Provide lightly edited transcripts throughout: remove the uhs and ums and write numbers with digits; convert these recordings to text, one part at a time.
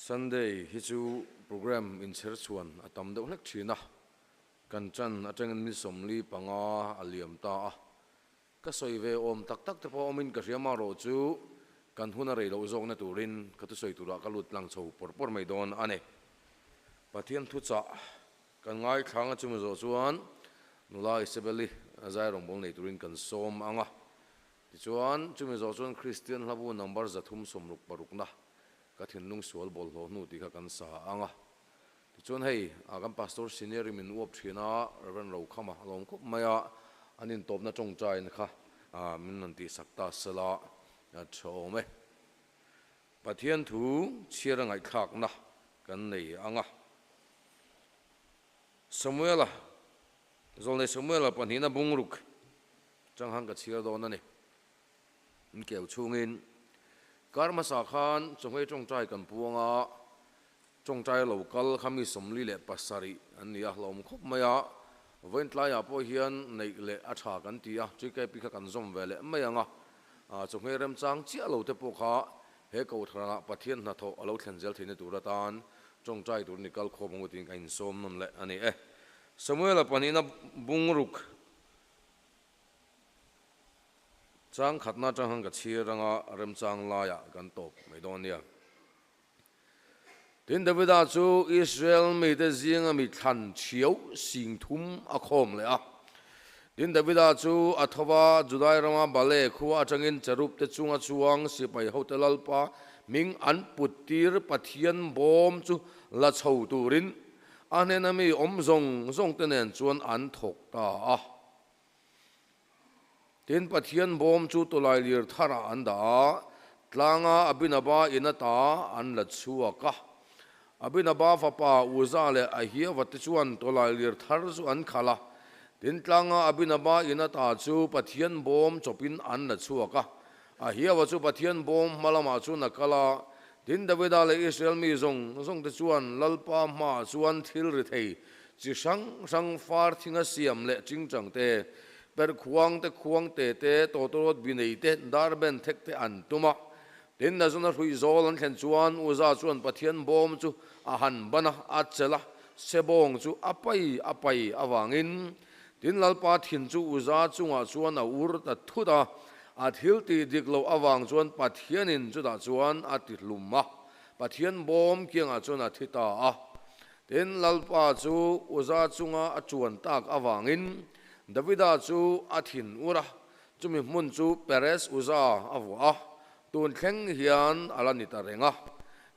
Sunday hi chu program in cher chuan atam deuh hlek thina kan chan ateng mi somli panga aliam ta a ka soi ve om tak tak te po omin ka riama ro chu kan huna rei lo zong na turin ka tu soi tura ka lut lang chho por mai don ane pathian thu cha kan ngai thang chu zo chuan nula isabeli azai rong bol nei turin kan som anga ti chuan chu mi zo chuan Christian hlabu number zathum somruk paruk na ka thin nung sual bol ho nu ti kha kan sa anga ti chuan hei agam pastor senior min uap thina reverend ro khama long khup maya anin top na tong chai na kha min nan ti sakta sala a thome pathian thu chiara ngai khak na kan nei anga Samuel zolne Samuel panhina bungruk changhang ka chiar do na ni in keu chungin karma sa khan chongai chong chai kan puanga chong chai local khami somli le pasari an ya hlom khop maya ventlaya po hian nei le atha kan tia chikai pikha kan zom vele mayanga chongai rem chang chia lo te po kha he ko thara pathian na tho alo thlenjel thine turatan chong chai tur nikal khomong tin kain som non le ani Samuel panina bungruk chang khatna chang ka chiranga rem chang laya kan top maidonia tin Davida chu Israel me te zinga mi than chiau sing thum a khom le a tin Davida chu athwa judai rama bale khuwa changin charup te chunga chuang sipai hotelal pa ming an putir pathian bom chu la chho turin anenami omzong zong tenen chuan an thok ta a tin pathian bom chu tolai lir thara anda tlanga abinaba inata an la chuaka abinaba fapa uzale ahia watchuan tolai lir thar chu an khala tin tlanga abinaba inata chu pathian bom chopin an la chuaka ahia wa chu pathian bom malama chu nakala tin Davida le Israel mi zong te chuan lalpa ma chuan thil ri thei chi sang far thinga siam le chingchang te per khuang te to binei te darben thek te an tuma tin na zona hui zol an thlen chuan uza chuan pathian bom chu a han bana a chela sebong chu apai awangin tin lalpa thin chu uza chunga chuan a ur ta thuda a thil ti diklo awang chuan pathianin chu da chuan a ti hlumma pathian bom kianga chuan a thita a tin lalpa chu uza chunga a chuan tak awangin Davida chu athin ura chumi mun chu Perez uza avwa tun thleng hian alanita renga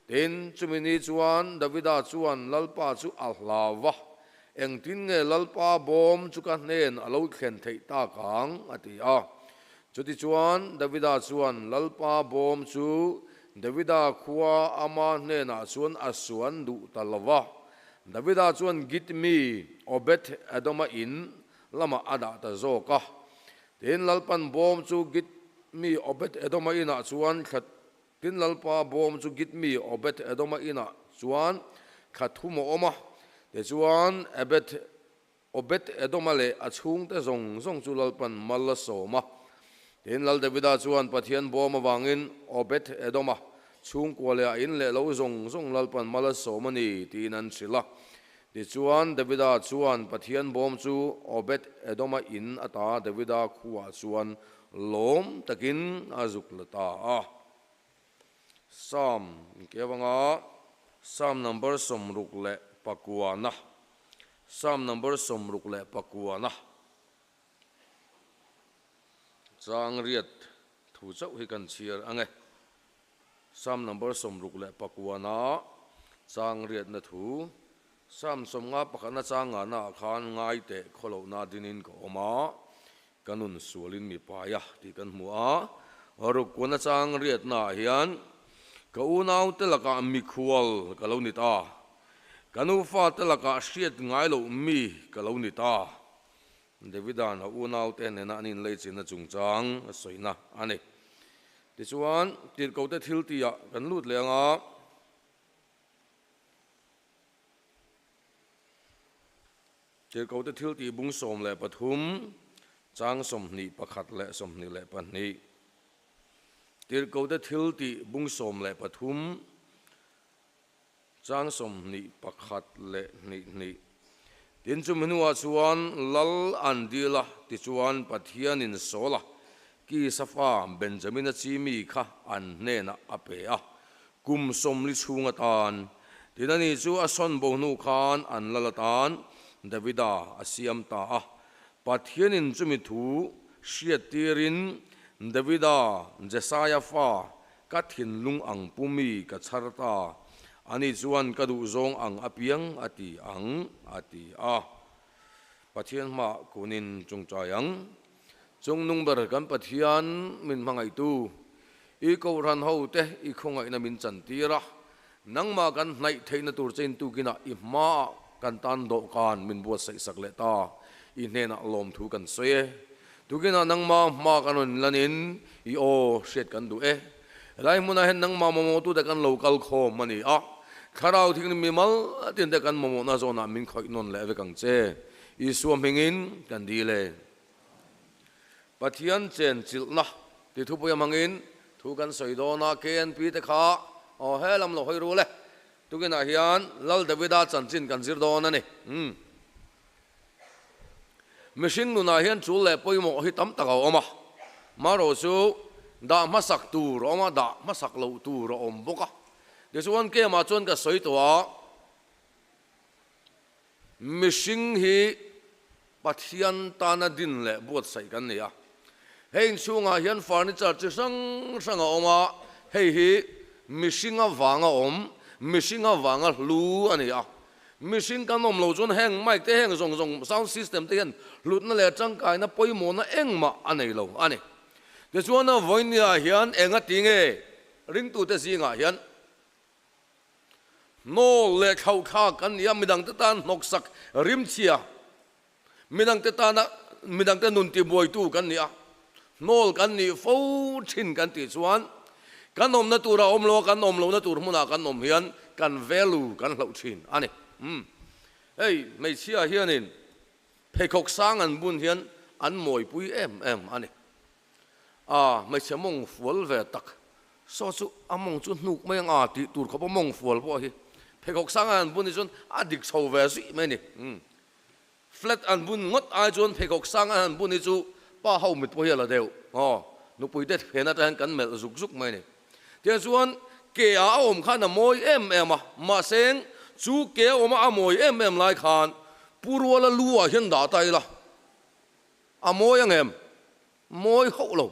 tin chumi ni chuan Davida chuan lalpa chu alhlawa engtin nge lalpa bom chu ka nen alo thlen thei ta kang ati a chuti chuan Davida chuan lalpa bom chu Davida khuwa ama nena chuan asuan du talawa Davida chuan gitmi obet adoma in lama ada ta zoka tin lalpan bom chu git mi obet edoma ina chuan khat tin lalpa bom chu git mi obet edoma ina chuan khathumo oma te chuan obet edoma le achung te zong chu lalpan malla soma tin lal Davida chuan pathian bom awangin obet edoma chung kwale in le lo zong lalpan malla soma ni tinan sila ti chuan Davida chuan pathian bom chu obet edoma in ata Davida khuwa chuan lom takin azuklata a Psalm kewanga Psalm number somruk le pakuana Psalm number somruk le pakuana chang riat thu chau hi kan chiar ange Psalm number somruk le pakuana chang riat na thu Sam som nga pakana changa na khan ngai te kholo na dinin ko oma kanun sualin mi paya ti kan hua aru kona chang riat na hian ka unau te laka mi khual kalo ni ta kanu fa te laka hriat ngai lo mi kalo ni ta Davida na unau te ne na nin lei chin na chungchang soina ani ti chuan tir ko te thil tia kan lut lenga tir ko te thil ti bung som le pathum chang som ni pakhat le som ni le pani tir ko te thil ti bung som le pathum trang som ni pakhat le ni tin chu minua chuan lal an dila ti chuan pathian in sola ki safa benjamin a chi mi kha an ne na ape a kum som li chunga tan tinani chu a son bo nu khan an lalatan davida asiam ta a pathian in chumi thu shiatirin davida jesaya fa ka thin lung ang pumi ka charta ani chuan ka du zong ang apiang ati a pathian ma kunin chungchayang chung number kan pathian min mangai tu I ko ran ho te I khongai na min chan tira nangma kan nai theina tur chen tu kina I ma kan tan do kan min buat sai sak le ta I hena lom thu kan soe tu kina nangma ma kanon lanin I o shet kan du lai muna hen nangma momo tu da kan local khom mani a kharau thing mi mal tin da kan momo na zona min khoi non le ve kang che I suam hingin kan di le pathian chen chil na ti thu poya mangin thu kan soidona KNP te kha o helam lo hoi ru le tu kina hian lal davida chanchin kan zir don ani machine nu na hian chu le poimo hi tam taka oma maro chu da masak tu roma da masak lo tu ro om boka desuan ke ma chon ka soitwa machine hi pathian tana din le bot sai kan nia hein chunga hian furniture chi sang a oma hei hi machine a wanga om machine a wanga lu ani a machine kan om lo chon heng mic te heng zong sound system te hian lut na le chang kai na poimo na engma anei lo ani desuan a voinia hian enga tinge ring tu te singa hian no le khau kha kan ya midang te tan nok sak rim chia midang te tana midang te nun ti boy tu kan nia nol kan ni fo thin kan ti chuan kan om na tura om lo kan om lo na tur muna kan om hian kan value kan lo thin ani hey mai chia hian in phekok sang an bun hian an moi pui em ani mai chamong fual ve tak so chu among chu nuk mai nga ti tur kho mong fual po hi phekok sang an bun ni chun adik chho ve si mai ni flat an bun ngot ai chun phekok sang an bun ni chu pa hau mit po hi la deu nu pui det phena tan kan mel zuk mai ni tian chuan ke a om khan a moi em ma seng chu ke om a moi em lai khan purwala luwa hian da tai la a moi ang em moi ho lo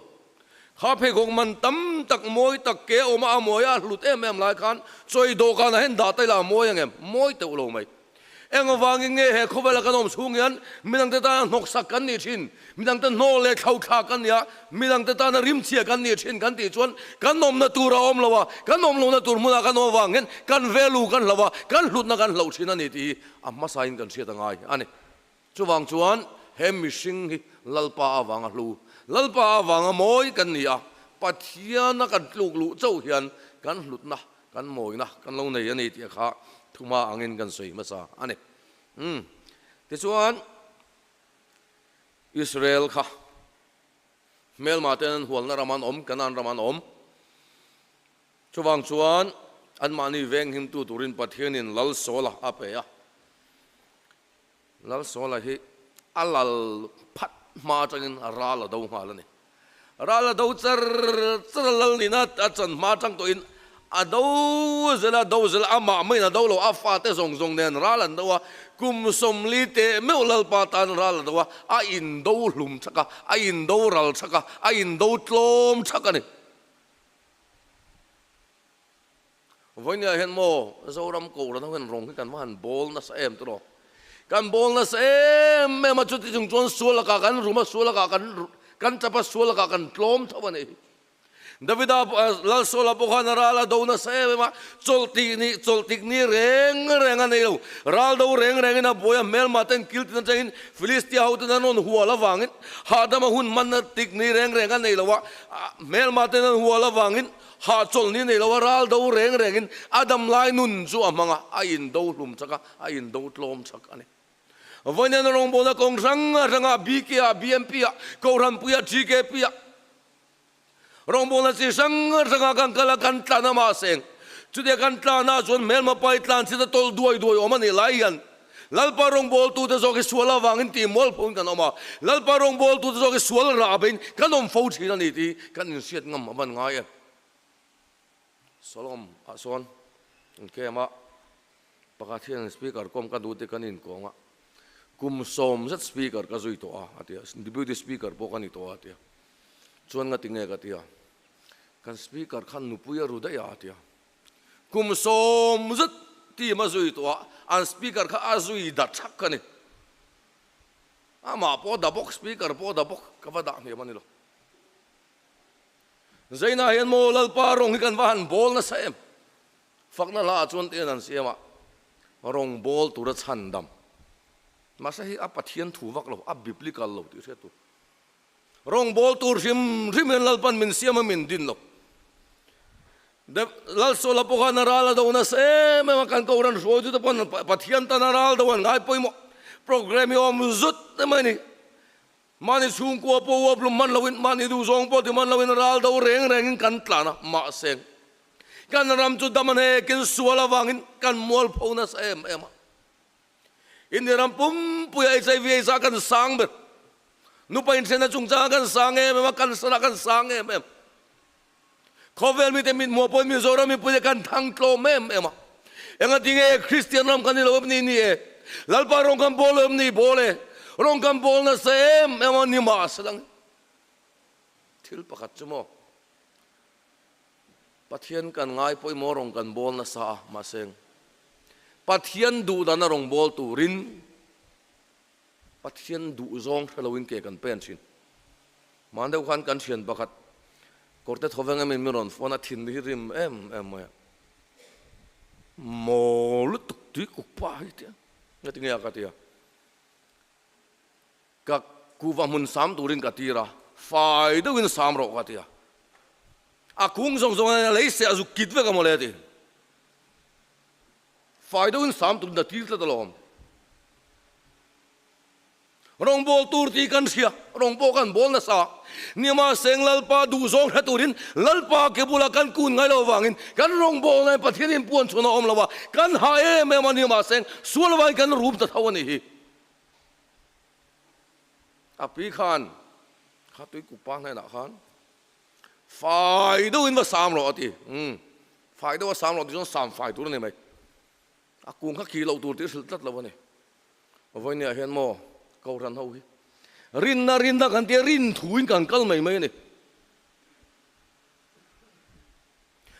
kha phekok man tam tak moi tak ke om a moi a hlut em lai khan choi do kan hen da tai la moi ang em moi te lo mai eng awang nge he khobela kanom chungian minang te ta nok sak kan ni thin minang te no le khau kha kan ya minang te ta na rim chia kan ni thin kan ti chuan kan nom na tura om lawa kan nom lo na tur muna kan awang hen kan value kan lawa kan hlut na kan lo thin ani ti amma sain kan sia tangai ani chuwang chuan he mishing hi lalpa awang lu lalpa awang moi kan ni a pathian kan tluk lu chau hian kan hlut na kan moi na kan lo nei ani ti kha thuma angin kan soi masa ani ti chuan Israel kha mel maten hual na raman om kanan raman om chuwang chuan an mani veng him tu turin pathian in lal sola ape ya lal sola hi alal phat ma changin rala do halani rala do char lal ni na achan ma chang to in ado zela ama mai na do lo afa te zong nen ralan do kum som li te meulal patan ral do a in do hlum chaka a in do ral chaka a in do tlom chaka ni voinia hen mo zoram ko ran hen rong kan man bol na sa em to kan bol na sa em me ma chu ti jung chon sul ka kan ruma sul ka kan chapa sul ka kan tlom thawani Davida lal sola pokhan rala do na sa ma choltik ni reng anei lo ral do reng na boya mel maten kilt na chain Philistia haut na non huala wangin hadama hun man na tik ni reng anei lo wa mel maten huala wangin ha chol ni nei lo ral do reng adam lai nun chu amanga ain do hlum chaka ain do tlom chak ani voinen rong bona kong ranga bkia bmp ko ram puya gkp Rong bona si sang kan kala kan tana ma seng chú để căn tla na chuan mel ma pai tlan si ta tol duai oma ni lai hian lalpa rong bol tu te zo ke suala wangin ti mol phun kan oma lalpa rong bol tu te zo ke sual ra ben kan om fo thina ni ti kan in siat ngam aban ngai solom ason ke ma pakathian speaker kom ka du te kan in ko nga kum som zat speaker ka zui to a atia deputy speaker po kan i to atia chuan nga tinge ka tia kan speaker khan nu puya ru da ya atia kum som zat ti ma zui to an speaker kha azui da thak ka ni ama po da box speaker po da box ka va da ni mani lo zaina hian mo lalpa rong kan van bol na saem fakna la chuan te nan siama rong bol tu ra chandam masa hi apathian thu vak lo a biblical lo ti se tu rong bol tur rim lalpan min siama min din lo de lal sola poka narala do na se me makan ko ran roi tu pon pathian ta naral do ngai poimo program yo muzut te mani mani chung ko po wo man lawin mani du zong po ti man lawin ral do reng kan tlana ma seng kan ram chu damane kin suala wangin kan mol phona sem ema in ram pum pu ai sai vi sa kan sang ber nu pain sena chung cha kan sang em ma kan sara kan sang em khovel mi te min mo po mi zora mi pu kan thang tlo mem ema enga dinge christian ram kan lo ni ni e lalpa rong kan bolem ni bole rong kan bol na sem ema ni ma salang thil pakhat chumo pathian kan ngai poi mo rong kan bol na sa ma seng pathian du da na rong bol tu rin pathian du zong thalawin ke kan pen chin man deuh khan kan thian pakhat korte thoveng em miron phone a thin hi rim em ma mo lu tuk ti ku pa hi tia ngati nge ka tia ka ku wa mun sam turin ka tira fai deuhin sam ro ka tia a kung zong lei se azu kitwe ka mole ti fai deuhin sam turin da tir la lom rong bol tur ti kan sia rong bo kan bol na sa nima seng lalpa du zong haturin lalpa ke bula kan kun ngai lo wangin kan rong bol nai pathianin puan chuna om lawa kan ha e me mani ma seng sual wai kan rup ta thawani hi api khan khatui ku pa nai na khan fai do in va sam ro ati fai do sam ro ti jong sam fai tur ne mai akung kha ki lo tur ti sil tat lawa ni voi ne hian mo câu ran hau hi rin na kan te rin thuin kan kal mai mai ni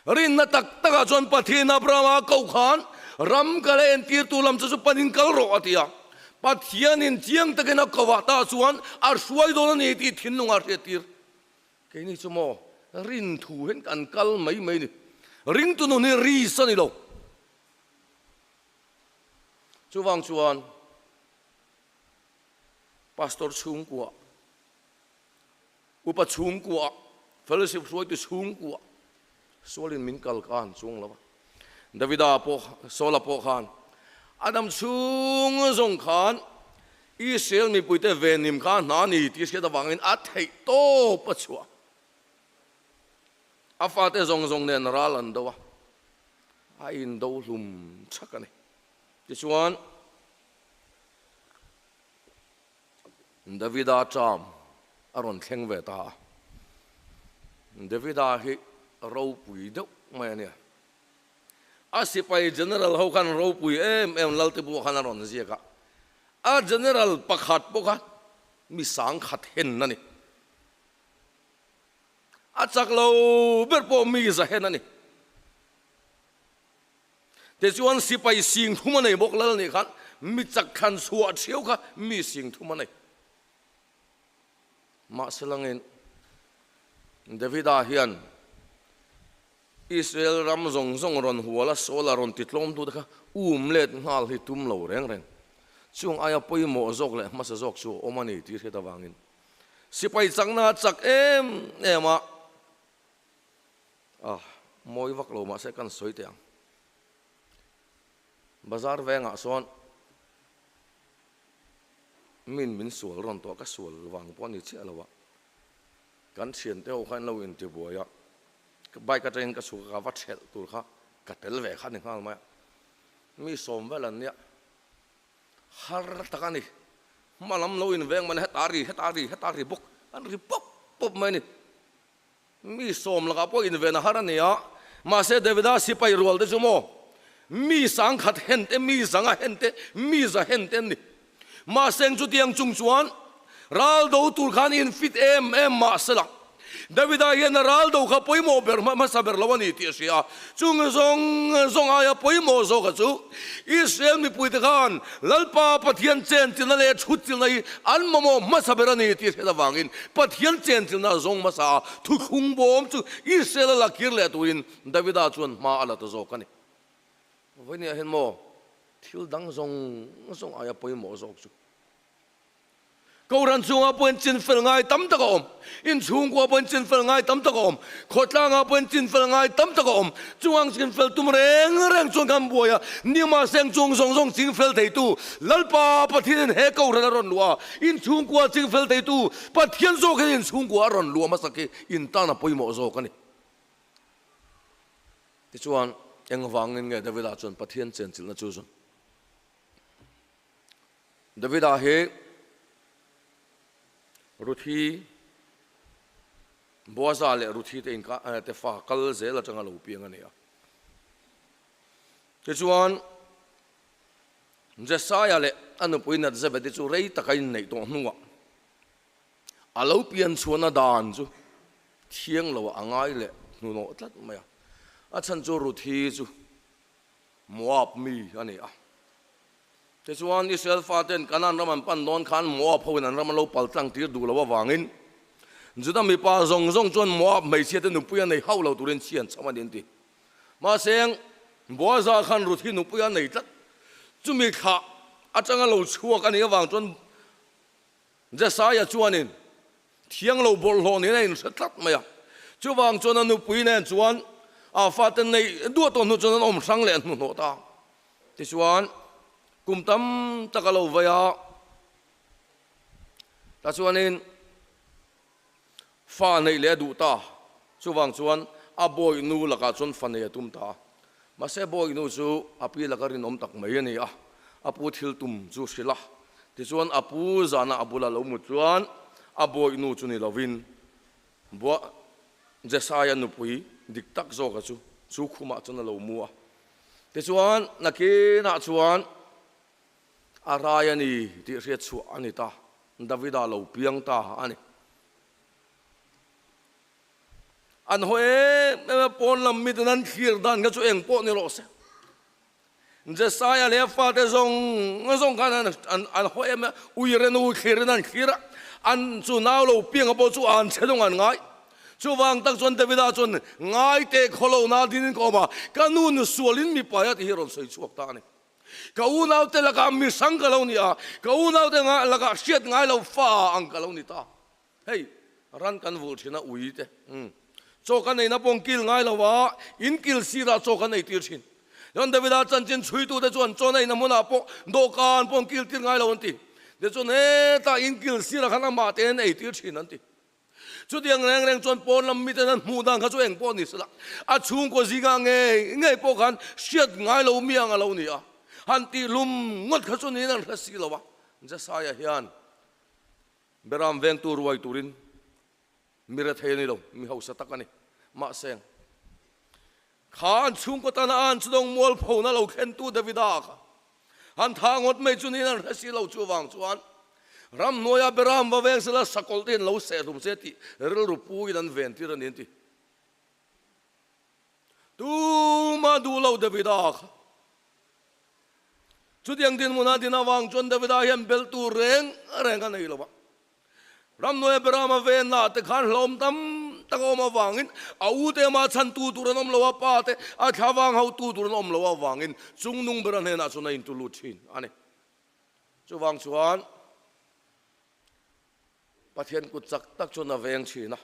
rin na tak taka chon pathina brama kau khan ram kale en tir tu lam chu panin kal ro atia pathian in chiang takena kawata chuan ar suai do ni ti thin lunga re tir ke ni chumo rin thu hen kan kal mai mai ni ring tu no ni ri sa ni lo chuwang chuan pastor chung kwa upa chung kwa fellowship suai tu chung kwa solin min kal kan chung lawa davida po sola po khan adam chung zong khan israel mi puite venim khan na ni ti se da wangin a thei to pachua afate zong nen ralan dawa a in do lum chakani ti chuan Davida cham aron thleng ve ta Davida hi ro pui deuh mai ania asipai general ho khan ro pui em lalte bu khan aron zia ka a general pakhat poka mi sang khat hen nani a chaklo ber po mi za hen nani te chuan sipai sing thuma nei bok lal ni khan mi chak khan suwa thiau kha mi sing thuma nei ma selangin Davida hian Israel ram zong ron huala sola ron titlom tu ka let ngal hi tum lo reng chung aya poi mo zok le ma sa zok chu omani ti he ta wangin sipai changna chak ema moi vak lo ma se kan soi tiang bazar venga son min sual ron to ka sual wang pon ni che alawa kan thian te ho khan lo in te boya bai ka train ka su ka wat chel tur kha ka tel ve khan ngal ma mi som velan nia har takani malam lo in veng man hetari buk an ri pop mai ni mi som laga po in vena harania ma se devida sipai rol de jumo mi sang khat hente mi zanga hente mi za hente ni ma seng chu tiang chung chuan ral do tur khan in fit em ma sala Davida hian ral do kha poimo ber ma saber lawani ti sia chung zong aya poimo zo ka chu Israel mi puite khan lalpa pathian chen tin le chut tin lai an momo ma saber ani ti da wangin pathian chen tin na zong ma sa thu khung bom chu Israel la kir le tuin Davida chuan ma ala to zo kani vani hen mo thil dang zong aya poimo zo chu câu rắn chung áp bên trên phần ngay tắm tắc ôm, in chung qua bên trên phần ngay tắm tắc ôm, khót lang áp bên trên phần ngay tắm tắc ôm, chung ang trên phần tum reng chung cam bùi à, nhưng mà sang chung song trên phần thầy tu, lal pa bắt thiên hệ câu rắn ròn lúa, in chung qua trên phần thầy tu, bắt thiên zo cái in chung qua ròn lúa mà sao cái in ta na bùi mỏ zo cái này, thì chuan anh vang nghe David đã chuan bắt thiên trên na chu chuan, David đã hệ ruthi boza le ruthi te inka te fa kal ze la changa lo piang ania ke chuan Jesaya le anu puina zebedi chu rei takai nei to hnuwa alo pian chuana dan chu thiang lo angai le nu no tlat maya a chan chu ruthi chu Moab mi ania thế chuan Israel faten kanan raman pan don khan Moab hoin an raman lo paltang tir du lo wangin juda mi pa zong chuan Moab mai che te nu puya nei hau lo turin chian chama din ti ma seng boza khan ruthi nu puya nei tat chumi kha atanga lo chua kan ya wang chuan Jesaya chuanin thiang lo bol lo ni nei satlat maya chu wang chuan nu pui nen chuan a faten nei du to nu chuan om sang le nu no ta thế chuan kum tam takalo vaya ta chuanin fa nei le du ta chuwang chuan a boy nu laka chun fa nei tum ta ma se boy nu chu api laka rin om tak mai ani a apu thil tum chu sila ti chuan apu zana abula lo mu chuan a boy nu chu ni lovin bo Jesaya nu pui dik tak zo ka chu khuma chun lo mu a ti chuan nakina chuan araya ni ti riat chu ani ta Davida lo piang ta ani an hoe pon lam mit nan khir dan ga chu eng po ni lo se Jesaya le fa te zong kan an hoe me uire nu khir nan khira an chu naw lo piang po chu an chedong an ngai chu wang tak chon Davida chon ngai te kholo na din ko ma kanun sualin mi pa ya ti ron soi chuak ta ni kau nau te laka mi sang kalau ni a kau nau te nga laka siat ngai lo fa ang kalau ni ta hey ran kan vul thina ui te cho kan nei na pong kil ngai lo wa in kil sira cho kan nei tir thin yon Davida chan chin chui tu te chon cho nei na muna po do kan pong kil tir ngai lo ti de chon e ta in kil sira khana ma te nei tir thin an ti chu diang reng chon pon lam mi te nan mu dang kha chu eng pon ni sala a chung ko ziga nge po kan siat ngai lo mi ang lo ni a hanti lum ngot kha chun in an khasi lawa Jesaya hian beram veng tu ruai turin mira thei lo mi ho sa takani ma seng khan chung ko tana an chudong mol pho na lo khen tu Davida kha han tha ngot mai chun in an khasi lo chu wang chuan ram noya beram wa veng sala sakol tin lo se rum se ti rel ru pu in an ven ti ran in ti tu ma du lo Davida kha chút yang tin muna tin awang chon Davida hian bel tu reng kan nei lowa ram noi berama ve na te khan hlom tam takoma wangin au te ma chan tu ran om lowa pa te a thawang hau tu ran om lowa wangin chung nung beran he na chona in tu lu thin ani chu wang chuan pathian ku chak tak chona veng thina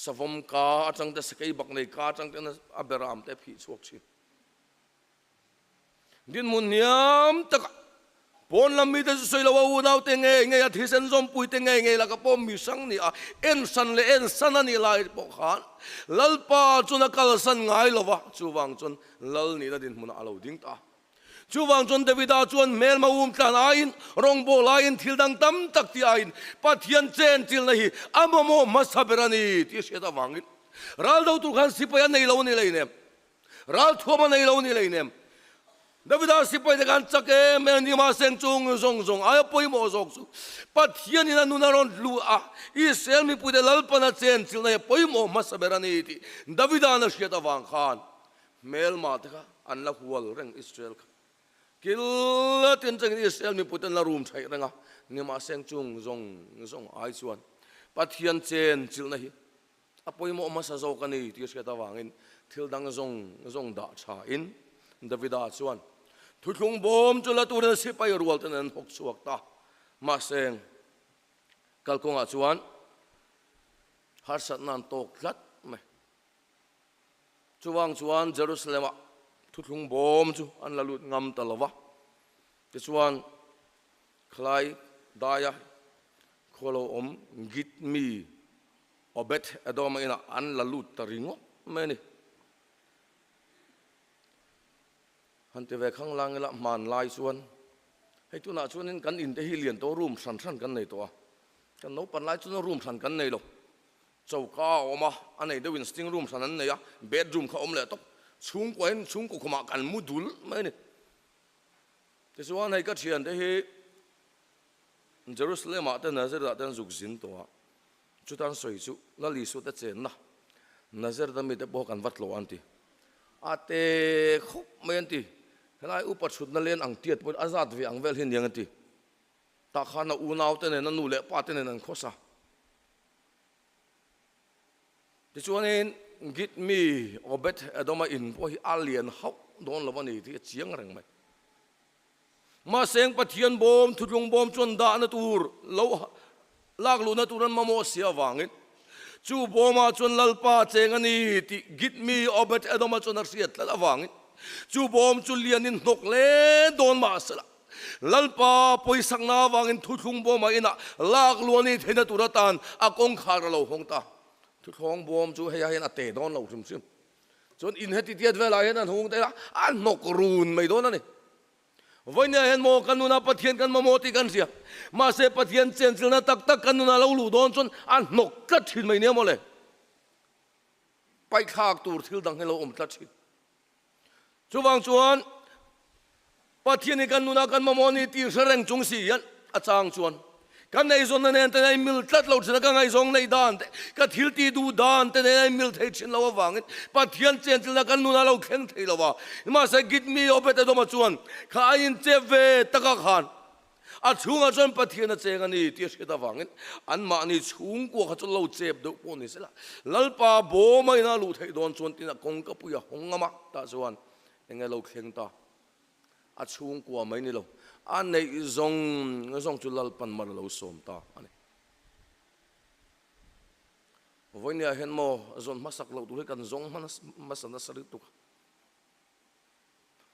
savom ka atang te sakai bak nei ka atang te a beram te phi chuak thin din mun niam tak pon lam mi te soi lo u nau te nge thi sen zom pui te nge la ka pom mi sang ni a en san le en san ani lai po khan lalpa chuna kal san ngai lova chuwang chun lal ni la din mun alo ding ta chuwang chun Davida chuan mel ma tlan ain rong bol ain thil dang tam tak ti ain pathian chen til na hi amamo masaberani ti se da wangin ral do tu khan sipaya nei lo ni leinem ral thoma nei lo ni leinem Davida sipay de kan chake men ni ma seng chung zong zong ay poi mo zok su pathian ina nunaron lu a Israel mi pude lalpana chen sil na poi mo masaberani ti Davida na sheta wang khan mel ma ta an la hual reng Israel kil tin chang Israel mi pude la room thai renga ni ma seng chung zong zong ai chuan pathian chen sil na hi a poi mo masazok ani ti sheta wangin thil dang zong da cha in Davida chuan thuthung bom chula turan sipai rual tanan hok suak ta ma seng kalkonga chuan har sat nan tok lat me chuan Jerusalem thuthung bom chu an lalut ngam talawa ti chuan khlai daya kholo git mi obet adoma ina an lalut taringo meni hanti ve khang lang la man lai chuan hei tu na chuan in kan in te hi lian to room san kan nei to kan no pan lai chuan room san kan nei lo chauka oma anei de win sting room san an nei a bedroom kha om le to chung ko khoma kan mudul mai ni te chuan hei ka thian te hi Jerusalem a te Nazareth a ten zuk zin to a chu tan soi chu la li su te chen na Nazareth mi te bo kan vat lo anti ate khup mai anti helai upat chut na len ang tiat put azat vi ang vel hin yang ati ta khana u naw te ne na nu le pa te ne nan khosa ti chuanin git mi obet adoma in po hi alien hau don lawani ti chiang reng mai ma seng pathian bom thutlung bom chon da na tur lo lak lu na turan mamo sia wangin chu boma chon lalpa chengani ti git mi obet adoma chon ar siat la wangin chu bom chu lianin nok le don ma sala lalpa poi sakna wangin thuthung bom ina lak luani thena turatan akong khar lo hongta thuthong bom chu heya hen ate don lo sim sim chon in heti tiat vela hen an hong te an nok run mai don ani voina hen mo kanuna pathian kan mamoti kan sia ma se pathian chen na tak tak kanuna lo lu don chon an nok ka thin mai ne mole pai khak tur thil dang hello ta thin chuwang chuan pathian kan nuna kan mamoni ti sereng chung si yan achang chuan kan nei zon nen te nei mil tlat lo chna ka ngai zong nei dan te ka thil ti du dan te nei mil thei chin lo wangin pathian chen til na kan nuna lo khen thei lo wa ma sa git mi opet do ma chuan kha in che ve taka khan a chunga chuan pathian a cheng ani ti se ta wangin an ma ni chung ko kha chu lo chep do po ni sela lalpa bo mai na lu thei don chuan tin a kong ka puya hongama ta chuan engel lo khleng ta a chung ko mai ni lo an nei zong chu lalpan mar lo som ta ani voinia hen mo zon masak lo tu kan zong masana sari tu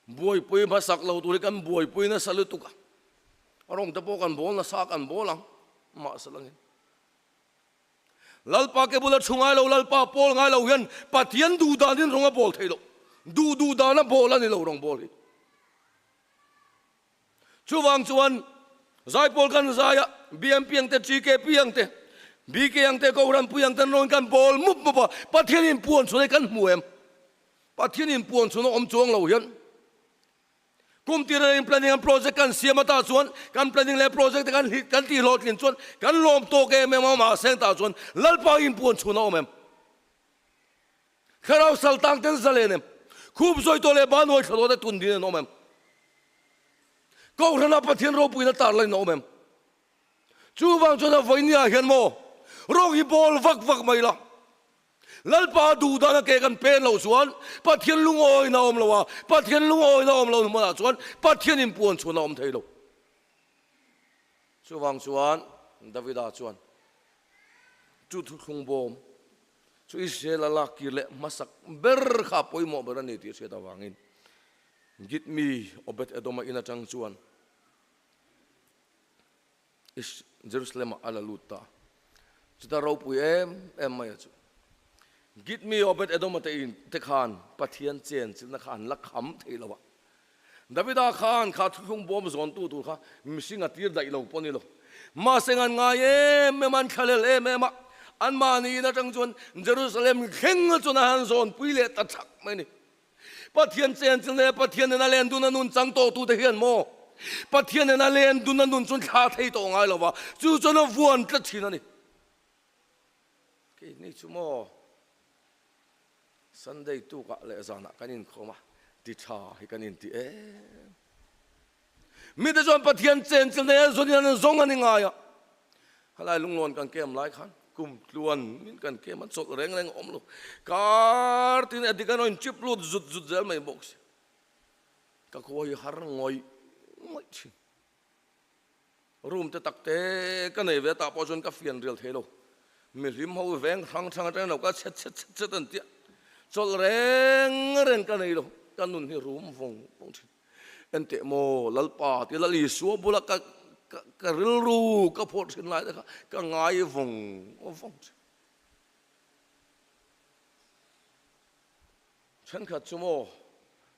boy pui masak lo tu kan boy pui na salu tu ka arong ta po kan bol na sa kan bolang ma salangin lalpa ke bulat chungai lo lalpa pol ngai lo hian pathian du danin ronga bol thei lo du dana bol ani lo rong bol hi chuwang chuan zai pol kan zaya BMP ang te GK piang te BK ang te ko ran puyang tan ron kan bol mup pa pathian in puan chune kan muem pathian in puan chuno om chuang lo hian kum tira in planning ang project kan siama ta chuan kan planning le project kan ti lot lin chuan kan lom to ke me ma seng ta chuan lalpa in puan chuno omem kharau sal tang ten zalenem khub zoi to le ban hoi thlo de tun din omem ko rana pathian ro puina tar lai no mem chuwang chona voinia hian mo rong hi bol vak mai la lalpa du dana ke kan pen lo chuan pathian lungoi na om lowa pathian lungoi na om lo ma chuan pathian in puan chuna om thei lo chuwang chuan Davida chuan chu thu khung bom chu Israel la ki le masak ber kha poimo berani ti se ta wangin git mi obet edoma ina chang chuan Jerusalem ala luta chuta ro pui em mai chu git mi obet edom te in te khan pathian chen chil na khan la kham theilawa Davida khan kha thung bom zon tu kha misinga tir dai lo poni lo ma sengan nga me man khalel me ma an ma ni na tang chun Jerusalem kheng chuna han zon puile ta thak mai ni pathian chen chil ne pathian na len du na nun chang to tu te hian mo pathian na len du na nun chun kha thei to ngai lo wa chu chuna vuan tla thin ani ke ni chu mo Sunday tu ka le zana kanin khoma ti tha hi kanin ti mi de zon pathian chen chil ne zon yan zong ani nga ya halai lunglon kan kem lai khan kum tluan min kan kem an sok reng reng om lo kar tin adikan on chip lut zut zut zel mai box ka khoi har ngoi mai chi room te takte ka nei ve ta po jon ka fian real thelo mi rim ho veng thang thang ta no ka chet chet chet an ti chol reng reng ka nei lo kan nun hi room vong bong thi en te mo lalpa ti lali suwa bula ka ril ru ka phot sin lai ka ngai vong o vong chen khat chumo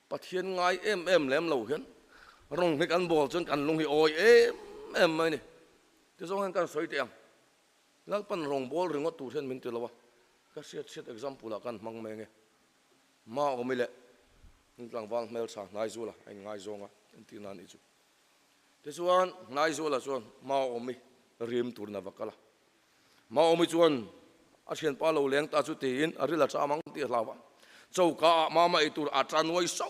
pathian ngai em lem lo hian rong hi kan bol chon kan lung hi oi em mai ni ti zong han kan soi tiang lal pan rong bol ringot tu then min ti lawa ka set example kan mang me nge ma o mi le tlang wang mel sa ngai zula ai ngai zonga ti nan i chu te chuan ngai zula chuan ma o mi rim tur na vakala ma o mi chuan a thian pa lo leng ta chu ti in a rila cha mang ti hlawa chauka ma ma i tur a chan wai so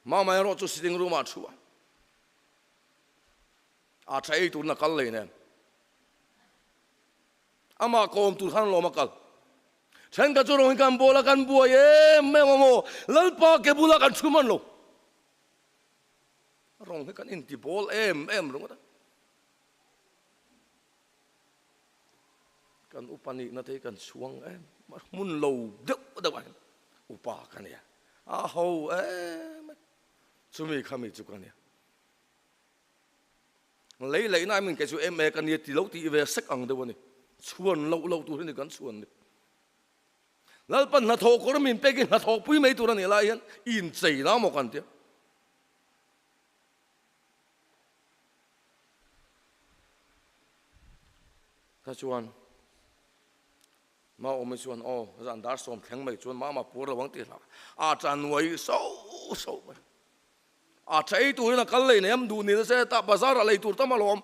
ma ma ro chu sitting room a chuwa a thai tur na kal le ne ama kom tur khan lo ma kal chen ka churong kan bola kan bua me mo lalpa ke bula kan chuman lo rong kan in ti bol rong ta kan upani na te kan suang mun lo deuh da wa upa kan ya a ho chumi khami chu kan ya lei na min ke chu kan ni ti lo ti ve sek ang de woni chuan lo tu ni kan chuan ni lalpan na thok ko min pekin na thok pui mai tu ran la yan in chei na mo kan tia ta chuan ma o mi chuan ran dar som theng mai chuan ma pur lawang ti la a chan wai so a chei tu na kal le nem du ni se ta bazar a le tur ta malom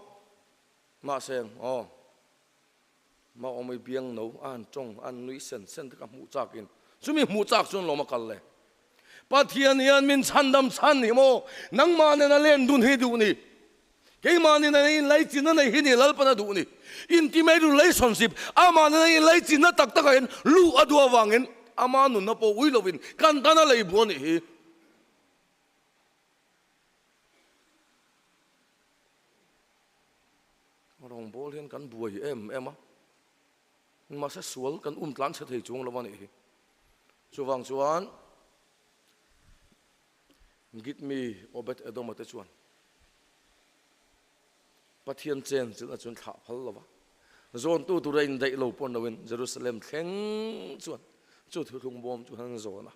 ma seng ma o mi biang no an chong an nui sen ka mu chakin chumi mu chak chun lo ma kal le pathian hian min chandam chan ni mo nang ma ne na len dun hi du ni ke ma ni na in lai chin na hi ni lal pa na du ni intimate relationship ama na in lai chin na tak tak en lu adwa wangin ama nu na po ui lovin kan ta na lei bo ni hi rong bol hian kan buai em a mà sẽ suol kan tlan sẽ thấy chung lawan hi chuwang chuan git mi obet edom ate chuan pathian chen chila chun tha phal lawa zon tu rain dai lo pon lawin Jerusalem thleng chuan chu thung bom chu han zona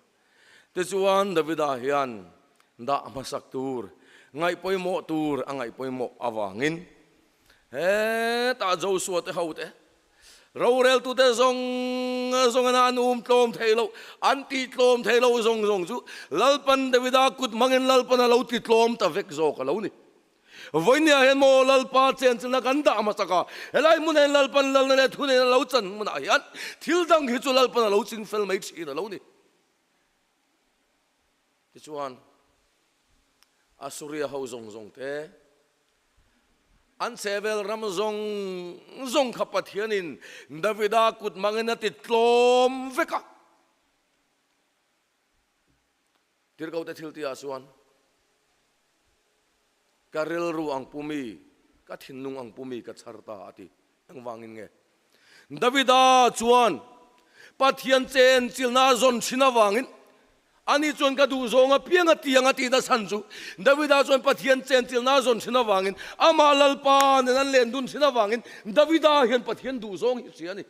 te chuan Davida hian da masak tur ngai poimo tur angai poimo awangin ta Joshua te haute rorel tu te zong na tlom thelo anti tlom thelo zong chu lalpan Davida kut mangin lalpan lo ti tlom ta vek zo ka lo ni voinia hen mo lalpa chen na kan da ma saka helai mun hen lalpan lal na thu ne lo chan mun a hian thil dang hi chu lalpan lo ching fel mai chi na lo ni ti chuan Asuria ho zong te an sevel ram zong khapathianin Davida kut mangena ti tlom veka tir kau te thil ti asuan karil ru ang pumi ka thinung ang pumi ka charta ati ang wangin nge Davida chuan pathian chen chilna zon china wangin ani chuan ka du zonga pianga tianga ti da san chu Davida chuan pathian chen til na zon china wangin ama lalpa ne nan len dun china wangin Davida hian pathian du zong hi chiani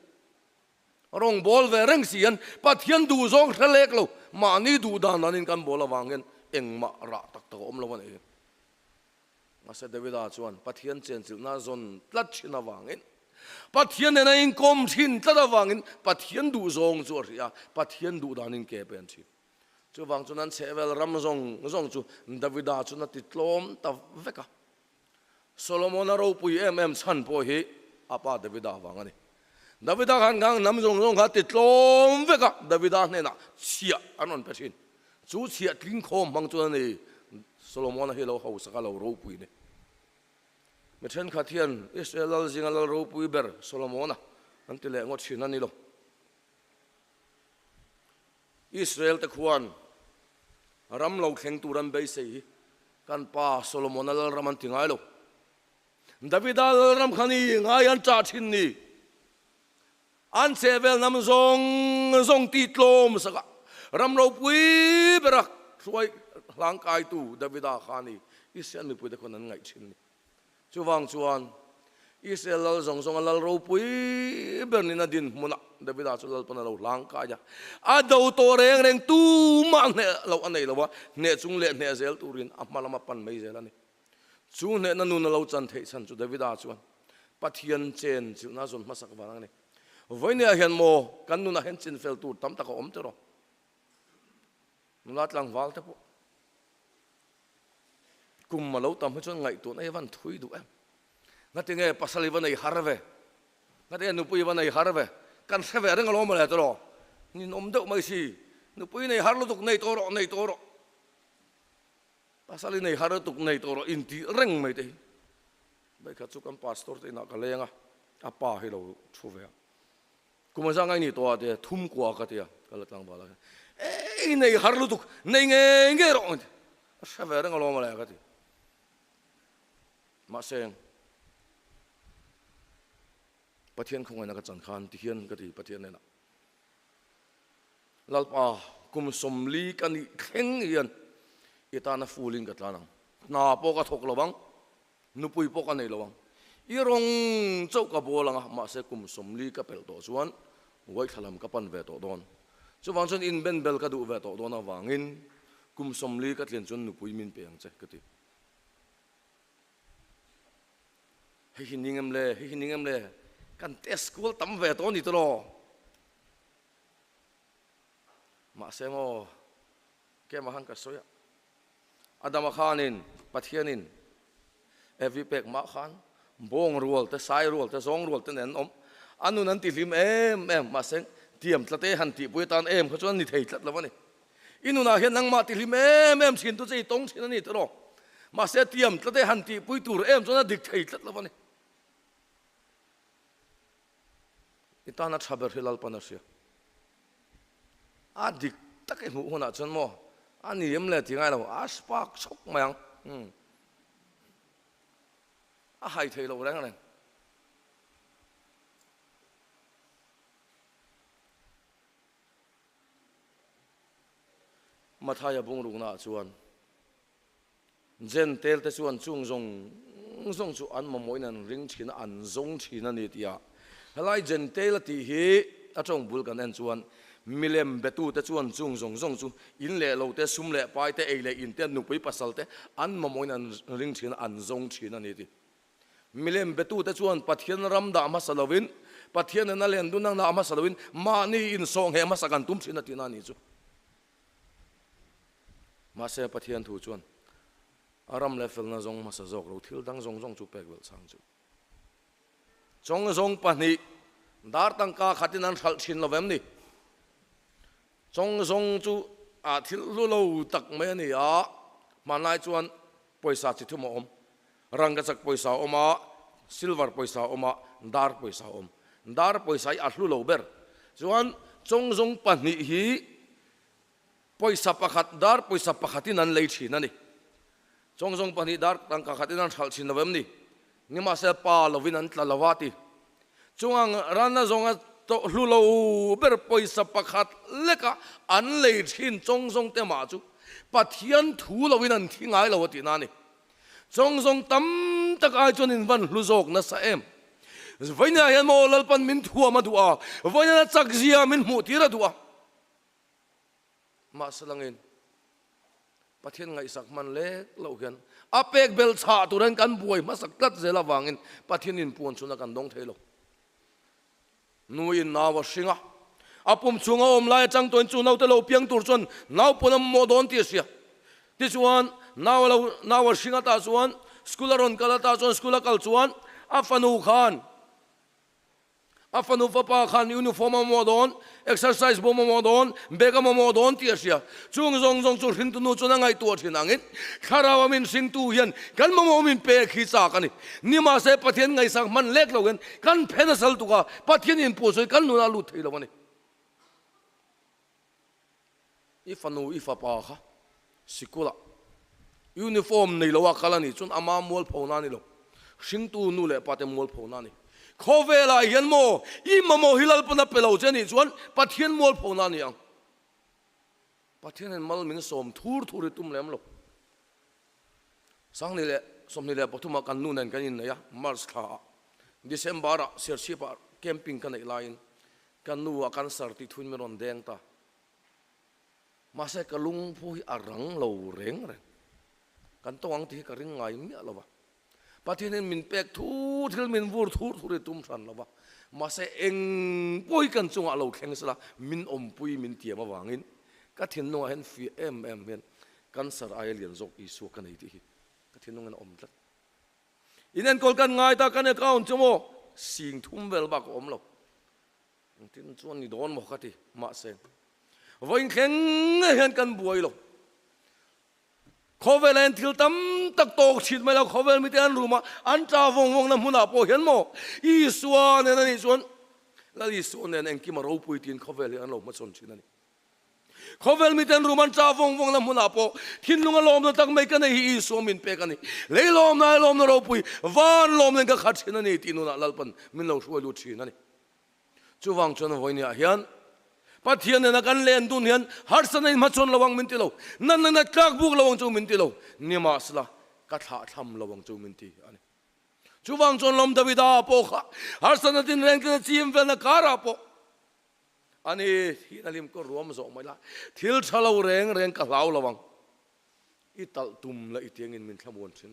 rong bol ve reng sian pathian du zong thlek lo mani du dan anin kan bola wangin engma ra tak tak om lo wan masa Davida chuan pathian chen til na zon tlat china wangin pathian ne na in kom thin tlat wangin pathian du zong chu ria pathian du danin ke pen chi chu wang chu nan chevel ram zong chu Davida chu na titlom ta veka Solomon ro pui em chan po hi apa Davida wangani Davida kan gang nam zong ha titlom veka Davida ne na chia anon pesin chu chia tling khom mang chu ni Solomon hi lo ho saka lo ro pui ne me then khathian Israel zingal ro pui ber Solomon an tile ngot chin ani lo Israel te khuan ram lo kheng tu ram be sei kan pa Solomon al ram an tingai lo David al ram khani ngai an cha thin ni an sevel nam zong ti tlom saka ram lo pui berak suai lang kai tu David a khani Israel mi pui de kon an ngai chin ni chu wang chuan Israel zong al ro pui ber ni na din muna David a chu lal pan lo lang ka ja a do to reng tu ma ne lo anei lo wa ne chung le ne zel turin amalama pan mai zel ani chu ne na nu na lo chan thei chan chu David a chuan pathian chen chu na zon masak warang ne voine a hian mo kan nu na hen chin fel tu tam tak om te ro nulat lang wal te po kum ma lo tam chuan ngai tu nei van thui du em ngati nge pasali van ei harve ngati nu pui van ei harve kan seve reng lo ma le to ro ni nom deuh mai si nu pui nei har lo tuk nei to ro pasali nei har tuk nei to ro in ti reng mai te bai kha chu kan pastor te na ka lenga apa hi lo thu ve kuma za ngai ni to ate thum kwa ka tia kala tlang bala ei nei har lo tuk nei nge ro seve reng lo ma le ka ti ma seng pathian khong na ka chan khan ti hian ka ti pathian na lalpa kum somli kani kheng hian itana fulin ka tlanang na po ka thok lawang nupui po ka nei lawang irong chau ka bolanga ma se kum somli ka pel to chuan wai thalam ka pan ve to don chu wang chon in ben bel ka du ve to don awangin kum somli ka tlen chon nupui min peng che ka ti hi hiningem le kan test school tam ve to ni to lo ma se mo ke ma han ka soya adama khanin pathianin every pek ma khan bong rual te sai rual te zong rual te nen om anu nan ti lim em ma seng tiam tlate han ti pui tan em kho chon ni thei tlat lawani inu na hian nang ma ti lim em chin tu chei tong chin ani to ro ma se tiam tlate han ti pui tur em chona dik thei tlat lawani itana thaber hilal panasia adik take mu hona chon mo ani yem le tingai lo aspak chok mayang a hai thei lo rang rang mathaya bung ru na chuan zen tel te chuan chung zong chu an mamoi nan ring thin an zong thin ani tia halai zen tel ti hi atong bul kan en chuan milem betu te chuan chung zong chu in le lo te sum le pai te ei le in te nu pui pasal te an mamoi nan ring thin an zong thin ani ti milem betu te chuan pathian ram da ma salawin pathian na len du nang na ma salawin ma ni in song he ma sakan tum thin ati na ni chu ma se pathian thu chuan aram le fel na zong ma sa zok ro thil dang zong chu pek wel sang chu zong pani dar tang ka khatin an thal thin lovem ni zong chu a thil lu lo tak me ni a manai chuan poisa chi thum om ranga chak poisa oma silver poisa oma dar poisa om dar poisa a hlu lo ber chuan zong pani hi poisa pakhat dar poisa pakhatin an lei thin ani zong pani dar tang ka khatin an thal thin lovem ni nima se pa lovin an tlalawati chungang rana zonga โตลุโลเบอร์ปอยสับปะขัดเล็กอันเลยชินจงทรงเตมาจูปัทยันถูเราวินันที่ไงเราตินานี่จงทรงตั้มตะกายจนอินวันลุโจกนัสเอ็มวันนี้ยันโมลปันมินทัวมาดูอ่ะวันนี้จักเสียมินมุติระดูอ่ะมาสลังอินปัทยันไงสักมันเล็กเราเห็นอาเป็กเบลชาตุเรนกันบวยมาสักตัดเจลาวางินปัทยันอินปวนสุนักันดงเทโลนูอินนาวสิงะอาปุ่มชงอมลายจังตัวจูนเอาเตโลเพียงตัวจนนาวปุ่นโมดอนที่เสียที่ชวนนาวสิงะตาชวนสกุลรอนกัลตาชวนสกุลกัลชวนอาฟานูขานอาฟานูฟ้าปาขานยูนิฟอร์มโมดอนเอ็กซ์ไซส์บอมโมดอนเบกมโมดอนที่เสียจงจูหินตุนูจนไงตัวที่นั่งอินคาราวามินสิงตูเฮียนกันมโมมินเปะขีจากกันนี่มาเสพปัทยันไงสักมันเล็กเราเห็นกันเพนสัลตุกาปัทยันอินปูสวยกันนูนาลุทเฮลวันนี้อีฟานูอีฟ้าปาค่ะสิกุละยูนิฟอร์มนี่เราว่ากันนี่จนอามามอลพาวนานี่เราสิงตูนูเล่ปาเตมอลพาวนานี่ขอเวลาเห็นโมอีมโมฮิลลปนับเปล่าเจนี่จวนปัทยันมอลพาวนานี่ยังปัทยันมัลมินสมทูร์ตุมเล่มเราสังนี่แหละสมนี่แหละปฐุมกันนู่นนั่นกันยินนะยะมาร์สค่ะเดซเบอร์เสียชีพแคมปิ้งกันในไลน์กันนู่กันสาร์ติทุนเมรอนแดงตามาเสกลุงผู้อารังเราเร่งกันตัวอังที่กระริงไงมีอะไรวะปัทยันมินเป็กทูที่มินวูร์ทูตุมสันละวะมาเสเองปุยกันจงเราแข่งสละมินอมปุยมินเตียมาวางินก็ทิ้งน้องเห็นฟีเอ็มเห็นกันสารไอเลียนจกอีสุกันไอ้ที่ก็ทิ้งน้องเห็นอมลัดอินเอ็นกอลกันง่ายตากันเนี่ยก้าวจมูกสิงทุ่มเวลบักอมเราทิ้งจวนนี่โดนหมดกันที่มาเสวันแข่งเห็นกันบวยเราขอเวลาทิลตั้มตักโตชิดไม่แล้วขอเวลามีแต่อันรู้มาอันจ้าวงน้ำหุ่นอาโปเห็นโมอีส่วนเนี่ยนี่ส่วนแล้วอีส่วนเนี่ยเองกิมาเราปุยตีนขอเวลาอันเรามาสนชิดนั่นขอเวลามีแต่รู้มันจ้าวงน้ำหุ่นอาโปทิ้งลุงอารมณ์ตั้งไม่กันอีส่วนมินเปกันนี่เลยลมนะเราปุยวานลมเนี่ยก็ขัดชิดนั่นนี่ตีนุน่ะลัลปันมินเราช่วยลุชิดนั่นนี่จู่วังจนวันนี้เห็นปัทยันเนี่ยกันเล่นดุนเห็นฮาร์สันเนี่ยมาชนระวังมินติโลนั่นกลักบุกระวังจูมินติโลนี่มาสละกัดหาทำระวังจูมินติอันนี้จู่วังจนลมดาวิดาโปค่ะฮาร์สันเนี่ยเล่นกันทีมเวลาการาโปอันนี้ที่นั่นลิมก็รวมส่งไม่ละทิลชะลาวเร่งกับเราระวังอีตัลตุมและอีเตียงอินมินขบวนชิ้น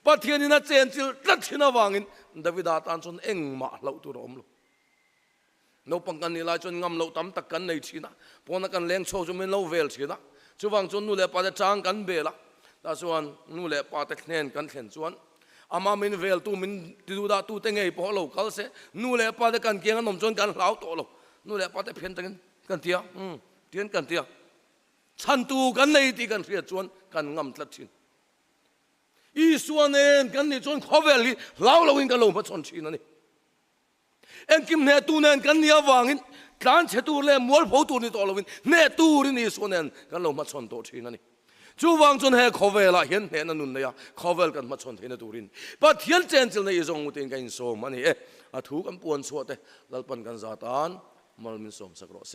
ปัทยันนี่นะเจนจิลตัดชินาวังอินดาวิดาตันชนเอ็งมาเราตัวรอมโลนปังกันนี่ลายจนงำเราตั้มตักกันในชีนะพอนักกันเลี้ยงโชว์จนเป็นเราเวลชีนะช่วงจนนู่นแหละปาจะจางกันเบล่ะแต่ส่วนนู่นแหละปาจะเน้นกันเห็นส่วนอามามินเวลตูมินติดูดาตูเต็งไงพอเราเขาเสนู่นแหละปาจะกันเกี่ยงกันนมจนกันเหลาโตเรานู่นแหละปาจะเพี้ยนกันเตียเตียนกันเตียชันตูกันในที่กันเสียส่วนกันงำตัดชินอีส่วนเองกันนี่จนข้อเวลีเราอินกันเรามาชนชีนั่นนี่เอ็งกิมเนตูเนนกันเนียวางอินการเชตูเล่มวลผู้ตูนี่ตัวเราวินเนตูรินี่ส่วนเนนกันเรามาชนตัวชีนั่นนี่จู่วางจนให้ขอเวลาเห็นนั่นนู่นเนี่ยขอเวลกันมาชนเห็นตูรินปัทยันเจนจิลในอีสงมุตินกันโซมันนี่ถูกกันปวนสวดเลัลปันกันซาตานมัลมินสมสักรอเส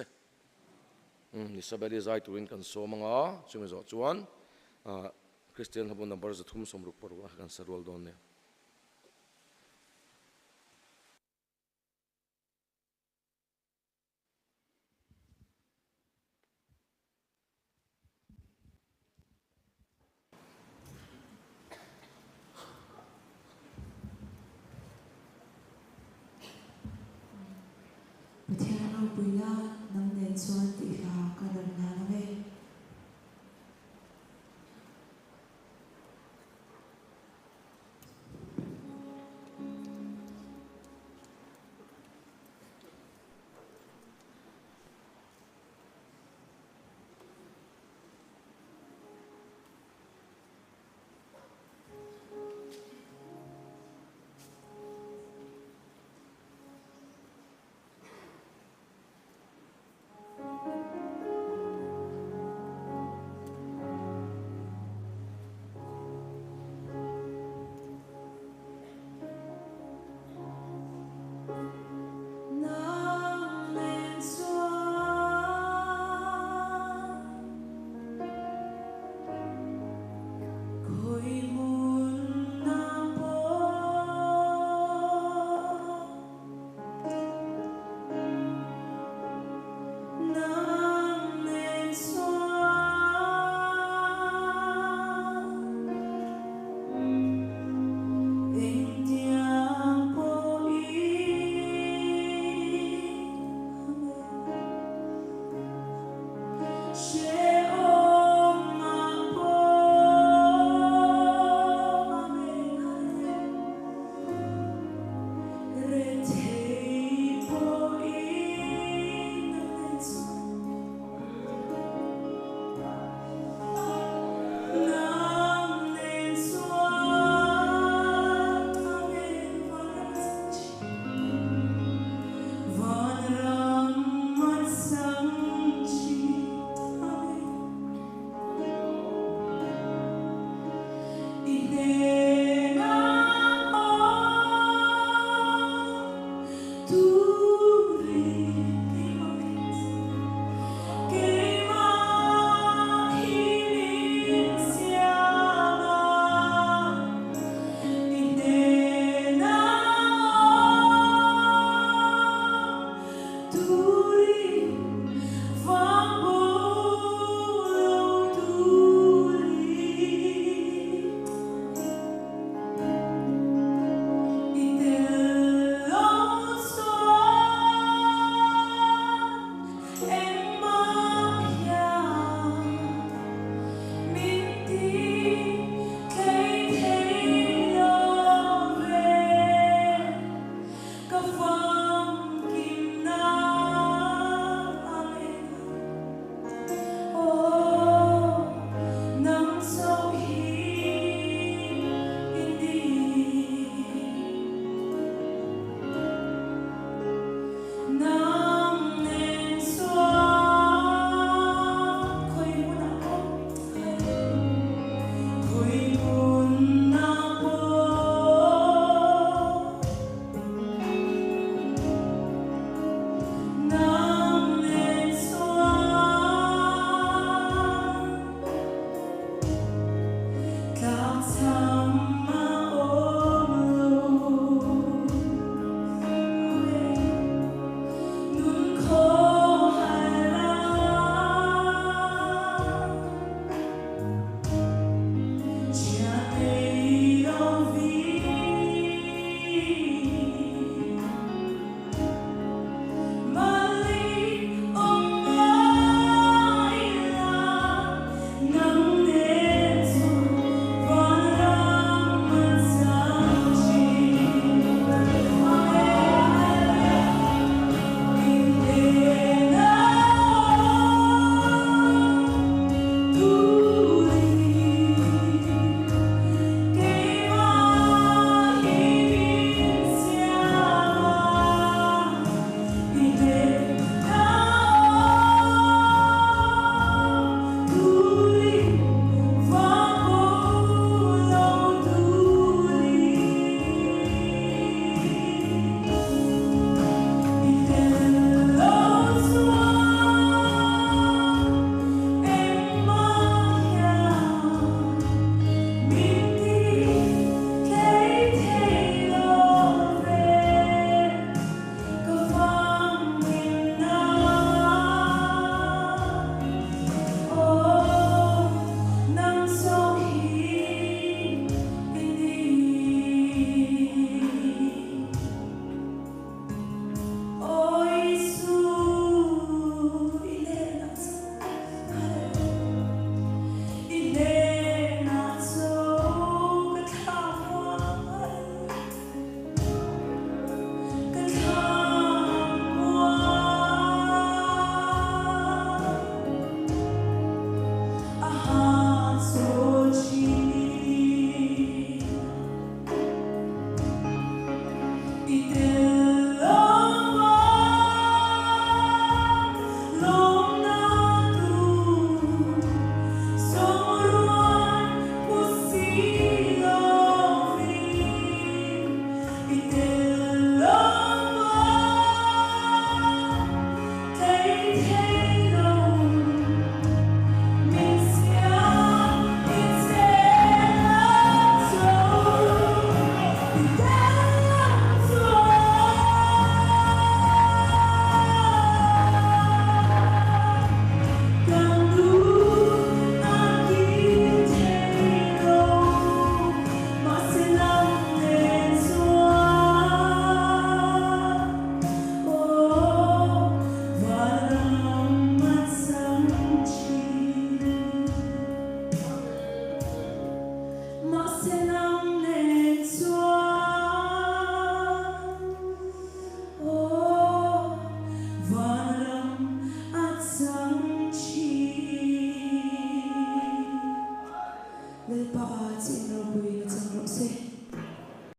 นี่สบายดีใจตูรินกันโซมังอ่ะช่วยจอดจวนคริสเตียนขบวนนับบาร์จะทุ่มสมรุปปรุกันสรวลโดนเนี่ยประเทศเราปุยละน้ำเน้นส่วนติลากระดับน้ำเว Van ram mat sang chi. Amen. เซน